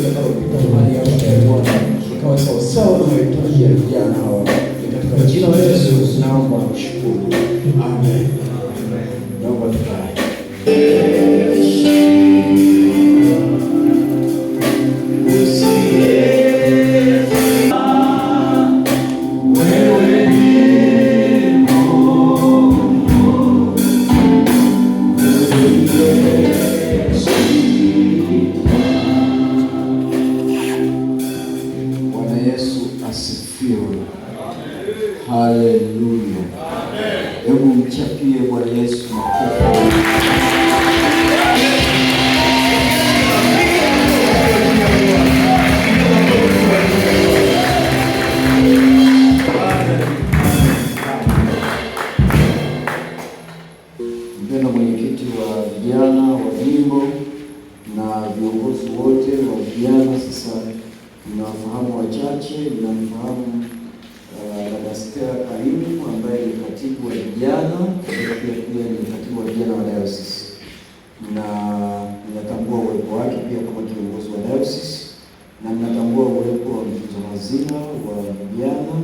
mahali hapa Bwana ikawa sawasawa na mahitaji ya vijana hawa. Katika jina la Yesu naomba na kushukuru. Amen. Naomba tukae. Haleluya. Hebu mchapie Bwana Yesu makofi. Mpendwa mwenyekiti wa vijana wa jimbo na viongozi wote wa vijana, sasa ninawafahamu wachache, ninamfahamu dada Stella Karimu ambaye ni katibu wa vijana, pia ni katibu wa vijana wa diocese, na ninatambua uwepo wake pia kama kiongozi wa diocese, na ninatambua uwepo wa mtunza hazina wa vijana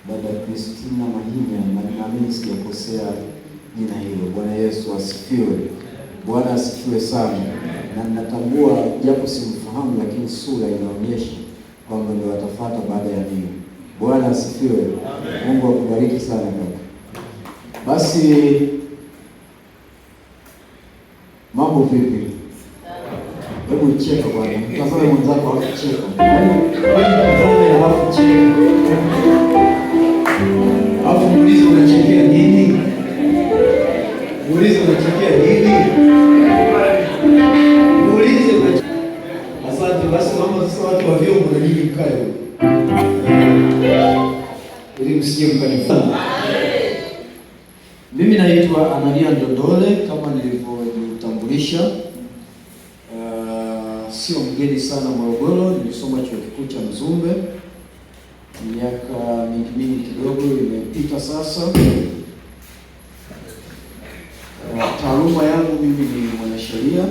dada Christina Mahinya, na ninaamini sijakosea jina hilo. Bwana Yesu asifiwe. Bwana asifiwe sana. Na ninatambua japo simfahamu, lakini sura inaonyesha kwamba ndio atafuata baada ya mimi. Bwana asifiwe. Mungu akubariki sana kaka. Basi mambo vipi? Hebu cheka bwana. Mtazame mwenzako hapo cheka. Alafu cheka. Alafu muulize unachekea nini? Muulize unachekea nini? Muulize unachekea. Asante. Basi mambo sasa, watu wa vyombo na nini mkae ili msije mkanifuata. Mimi naitwa Anania Ndondole kama nilivyojitambulisha. Sio mgeni sana Morogoro, nilisoma chuo kikuu cha Mzumbe. Miaka mingi kidogo imepita sasa. Taaluma yangu mimi ni mwanasheria,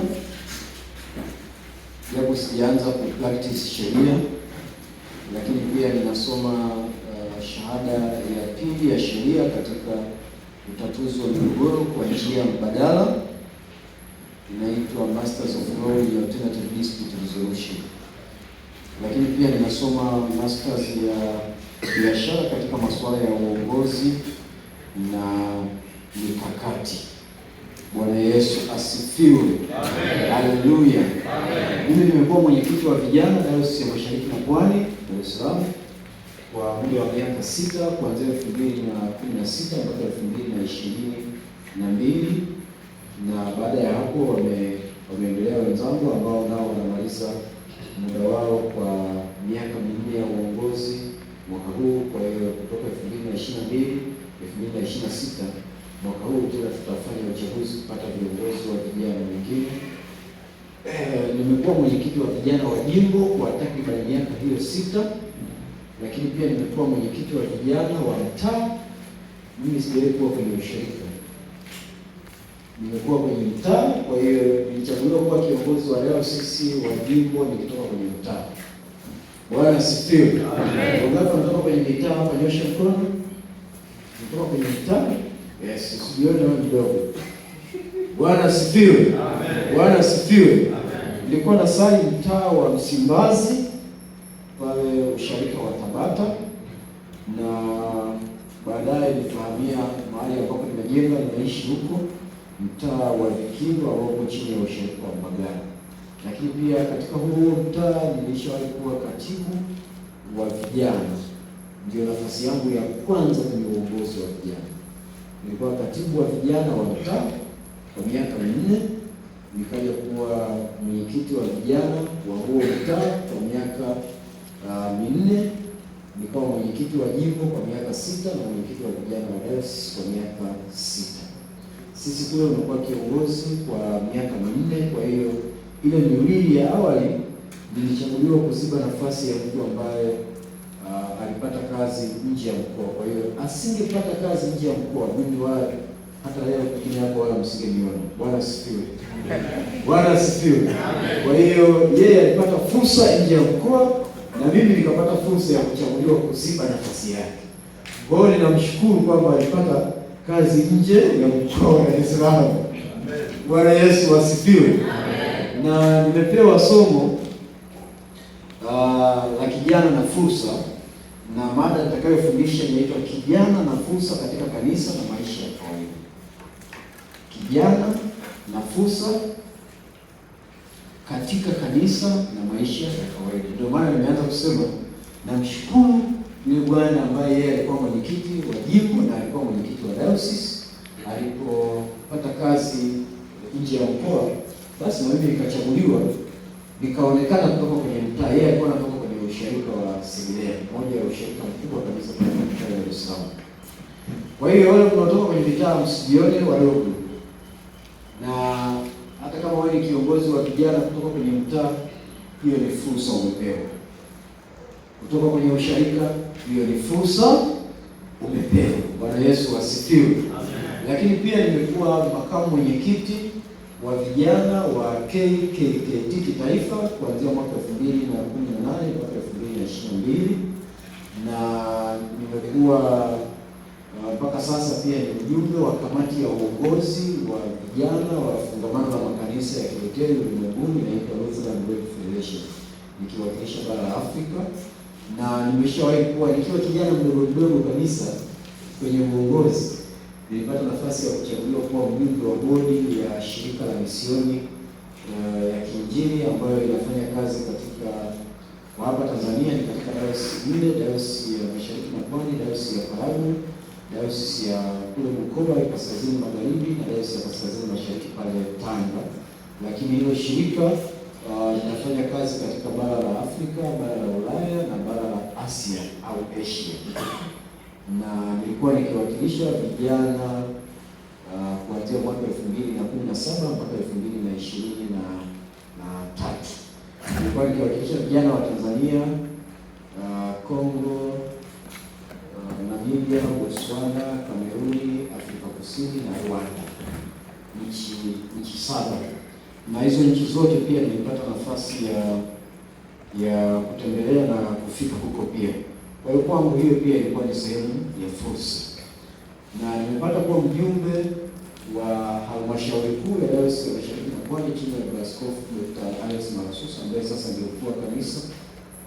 japo sijaanza kupractice sheria, lakini pia ninasoma shahada ya pili ya sheria katika utatuzi wa migogoro kwa njia mbadala, inaitwa Masters of Law in Alternative Dispute Resolution. Lakini pia ninasoma masters ya biashara katika masuala ya uongozi na mikakati. Bwana Yesu asifiwe. Haleluya. Mimi nimekuwa mwenyekiti wa vijana Dayosisi ya Mashariki na Pwani, Dar es Salaam, kwa muda wa miaka 6 kuanzia 2016 mpaka 2022, na baada ya hapo wameendelea wenzangu ambao nao wanamaliza muda wao kwa miaka 4 ya uongozi mwaka huu. Kwa hiyo kutoka 2022 2026 mwaka huu tena tutafanya uchaguzi kupata viongozi wa vijana wengine. Nimekuwa mwenyekiti wa vijana wa jimbo kwa takriban miaka hiyo 6, lakini pia nimekuwa mwenyekiti wa vijana wa mtaa. Mimi sijaikuwa kwenye ushirika, nimekuwa kwenye mtaa. Kwa hiyo nilichaguliwa kuwa kiongozi wa diocese wa jimbo nikitoka kwenye mtaa. Bwana asifiwe. Wangapi wanatoka kwenye mitaa hapa? Nyosha mkono. Kutoka kwenye mtaa? Yes, sijione wewe mdogo. Bwana asifiwe. Bwana asifiwe. Nilikuwa na sali mtaa wa Msimbazi pale usharika wa Tabata, na baadaye nikahamia mahali ambapo nimejenga, nimeishi huko mtaa wa Vikindu ambao uko chini ya usharika wa Mbagala. Lakini pia katika huo mtaa nilishawahi kuwa katibu wa vijana, ndio nafasi yangu ya kwanza kwenye uongozi wa vijana. Nilikuwa katibu wa vijana wa mtaa kwa miaka 4, nikaja kuwa mwenyekiti wa vijana wa huo mtaa kwa miaka 4, nikawa mwenyekiti wa jimbo kwa miaka 6 na mwenyekiti wa vijana wa diocese kwa miaka 6. Sisi kule unakuwa kiongozi kwa miaka 4. Kwa hiyo ile miwili ya awali nilichaguliwa kuziba nafasi ya mtu ambaye alipata kazi nje ya mkoa. Kwa hiyo asingepata kazi nje ya mkoa, mimi hata leo pengine hapo wala msingeniona. Bwana asifiwe. Bwana asifiwe. Kwa hiyo yeye alipata fursa nje ya mkoa na mimi nikapata fursa ya kuchaguliwa kuziba nafasi yake. Kwa hiyo ninamshukuru kwamba alipata kazi nje ya mkoa wa Dar es Salaam. Bwana Yesu asifiwe. Na nimepewa somo la kijana na fursa, na mada nitakayofundisha inaitwa kijana na fursa katika kanisa na maisha ya kawaida. Kijana na fursa katika kanisa na maisha ya kawaida. Ndio maana nimeanza kusema namshukuru ni bwana ambaye yeye alikuwa mwenyekiti wa jimbo na alikuwa mwenyekiti wa dayosisi. Alipopata kazi nje ya mkoa, basi na mimi nikachaguliwa, nikaonekana kutoka kwenye mtaa. Yeye alikuwa anatoka kwenye ushirika wa Seminari, moja ya ushirika mkubwa kabisa kwa mtaa wa Dar es Salaam. Kwa hiyo wale tunatoka kwenye mitaa msijione wadogo, na hata kama wewe ni kiongozi wa vijana kutoka kwenye mtaa, hiyo ni fursa umepewa. Kutoka kwenye ushirika, hiyo ni fursa umepewa. Bwana Yesu asifiwe. Lakini pia nimekuwa makamu mwenyekiti wa vijana wa KKKT kitaifa kuanzia mwaka 2018 mpaka 2022, na nimekuwa mpaka sasa pia ni mjumbe wa kamati ya uongozi wa vijana wa fungamano la makanisa ya Kilutheri ulimwenguni, inaitwa Lutheran World Federation, nikiwakilisha bara la Afrika. Na nimeshawahi kuwa nikiwa kijana mdogo kabisa kwenye uongozi, nilipata nafasi ya kuchaguliwa kuwa mjumbe wa bodi ya shirika la misioni ya Kiinjili ambayo inafanya kazi katika hapa Tanzania. Ni katika dayosisi 4, dayosisi ya Mashariki na Pwani, dayosisi ya Karagwe, dayosisi ya kule Bukoba kaskazini magharibi, na dayosisi ya kaskazini mashariki pale Tanga. Lakini hilo shirika linafanya kazi katika bara la Afrika, bara la Ulaya na bara la Asia au Asia. Na nilikuwa nikiwakilisha vijana kuanzia mwaka 2017 mpaka 2023. Nilikuwa nikiwakilisha vijana wa Tanzania, Kongo, Namibia, Botswana, Kameruni, Afrika Kusini na Rwanda. Nchi 7. Na hizo nchi zote pia nilipata nafasi ya kutembelea na kufika huko pia. Kwa hiyo kwangu hiyo pia ilikuwa ni sehemu ya fursa. Na nimepata kuwa mjumbe wa halmashauri kuu ya Dayosisi ya Mashariki na Pwani chini ya Askofu Dr. Alex Malasusa, ambaye sasa ndio mkuu wa kanisa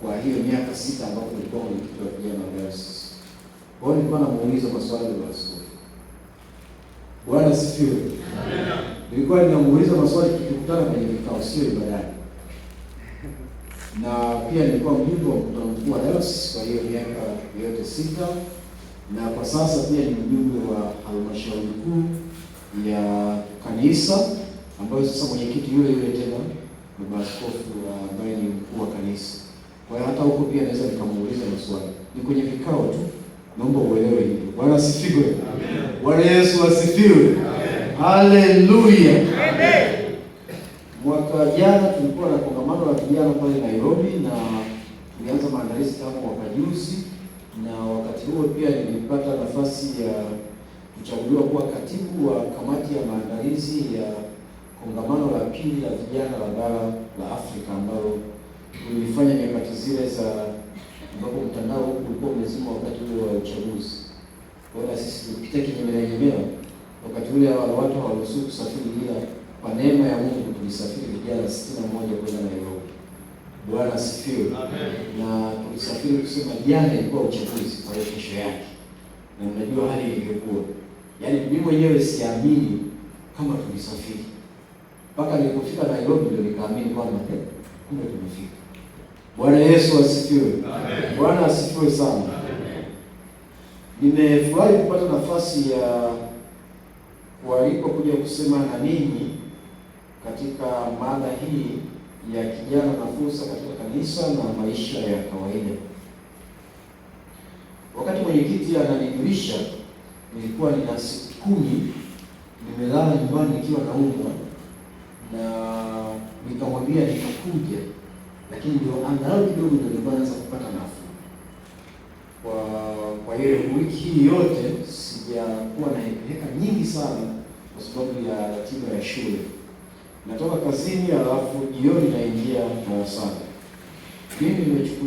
kwa hiyo miaka 6 ambapo nilikuwa mwenyekiti wa vijana wa dayosisi. Kwa hiyo nilikuwa namuuliza maswali ya askofu. Bwana asifiwe. Amen. Nilikuwa ninamuuliza maswali tukikutana kwenye vikao, sio ibadani. Na pia nilikuwa mjumbe wa mkutano mkuu wa dayosisi kwa hiyo miaka yote 6, na kwa sasa pia ni mjumbe wa halmashauri kuu ya kanisa, ambayo sasa mwenyekiti yule tena baba askofu ambaye ni mkuu wa kanisa. Kwa hiyo hata huko pia naweza nikamuuliza maswali. Ni kwenye vikao tu. Naomba uelewe hivyo. Bwana asifiwe. Amen. Bwana Yesu asifiwe. Amen. Haleluya. Amen. Mwaka jana tulikuwa na kongamano la vijana pale Nairobi, na tulianza maandalizi kama mwaka juzi, na wakati huo pia nilipata nafasi ya kuchaguliwa kuwa katibu wa kamati ya maandalizi ya kongamano la pili la vijana la bara la Afrika, ambalo tulifanya nyakati zile za ambapo mtandao ulikuwa umezima wakati ule wa uchaguzi. Kwa hiyo sisi tulipita kinyemela wakati ule watu hawaruhusiwi kusafiri, ila kwa neema ya Mungu tulisafiri vijana 61 kwenda Nairobi. Bwana asifiwe. Amen. Na tulisafiri kusema jana ilikuwa uchaguzi, kwa hiyo kesho yake. Na unajua hali ilivyokuwa. Yaani mimi mwenyewe siamini kama tulisafiri. Mpaka nilipofika Nairobi ndio nikaamini kwamba kumbe tumefika. Bwana Yesu asifiwe. Amen. Bwana asifiwe sana. Amen. Nimefurahi kupata nafasi ya kualikwa kuja kusema na ninyi katika mada hii ya kijana na fursa katika kanisa na maisha ya kawaida. Wakati mwenyekiti ananijulisha, nilikuwa nina siku 10 nimelala nyumbani nikiwa naumwa, na nikamwambia nitakuja, lakini ndio angalau kidogo ndio nilianza kupata nafuu. Kwa hiyo wiki hii yote sijakuwa na heka nyingi sana kwa sababu ya ratiba ya shule. Natoka kazini alafu jioni naingia darasani. Mimi nimechukulia